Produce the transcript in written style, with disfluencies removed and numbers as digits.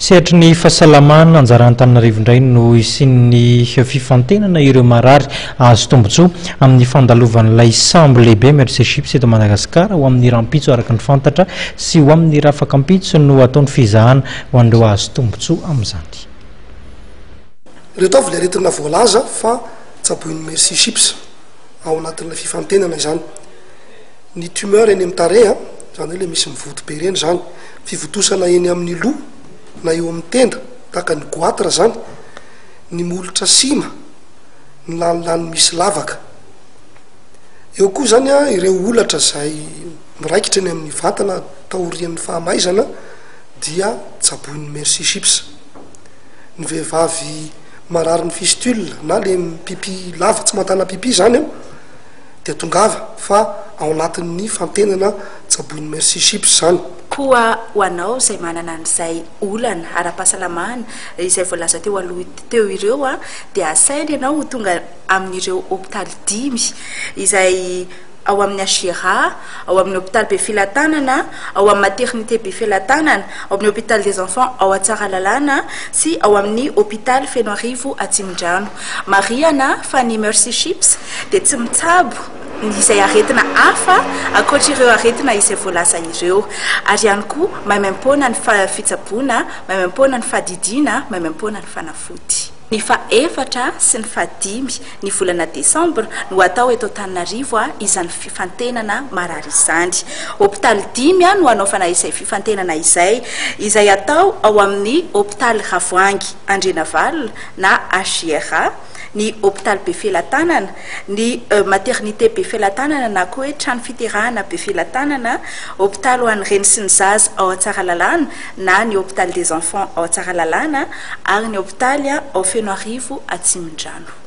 Sehatra ny fahasalamana Anjarantananarivo indray no isin'ny fifantenana ireo marary azo tombotsoa amin'ny fandalovan'ilay sambo lehibe Mercyship eto Madagasikara ho amin'ny rampitso araka ny fantatra sy ho amin'ny rafakampitso no ataony fizahana ho an'ireo azo tombotsoa amin'izany. Reto avy ilay aretina voalaza fa tsaboin'ny Mercyship ao anatin'ilay fifantenana izany. Ny tumeur eny amin'ny tareha zany hoe le misy mivoto be reny zany, fivotosana eny amin'ny loha na eo amin'ny tenda tahaka ny goatra zany, ny molotra sima, ny lanilany misy lavaka. Eo koa zany ireo olatra izay miraikitra eny amin'ny vatana taorian'ny fahamaizana dia tsaboin'ny Mercyship. Ny vehivavy marary ny fistule na le pipi lava tsy matana pipi zany dia tongava fa ao anatin'ny fantenana tsaboin'ny Mercyship zany. Koa ho anao izay manana an'izay olana ara-pahasalamana izay voalaza teo aloha teo ireo dia asaina ianao ho tonga amin'ireo hôpitaly 5 izay ao amin'ny Agera, ao amin'ny hôpital be Filatanana, ao amin'ny maternité be Filatanana, ao amin'ny hôpital des enfants ao Tsaralalàna sy ao amin'ny hôpital Fenoarivo Atsimondrano. Mariana fa ny Mercyship dia tsy mitsabo izay aretina hafa ankoatra ireo aretina izay voalaza ireo, ary ihany koa maimam-poana ny fitsaboana, maimam-poana ny fadidiana, maimam-poana ny fanafody. Ny fa-efatra sy ny fa-5 ny volana Desambra no atao eto Antananarivo izany fifantenana marary izany. Hôpitaly 5 no anaovana izay fifantenana izay atao ao amin'ny hôpitaly Ravoangy Andrenavalona na Agera, ny hôpital be Filatanana, ny maternité be Filatanana na koa hoe trano fiterahana be Filatanana, hôpital ho an'ny reny sy ny zaza ao Tsaralalàna na ny hôpital des enfants ao Tsaralalàna ary ny hôpitaly ao Fenoarivo Atsimondrano.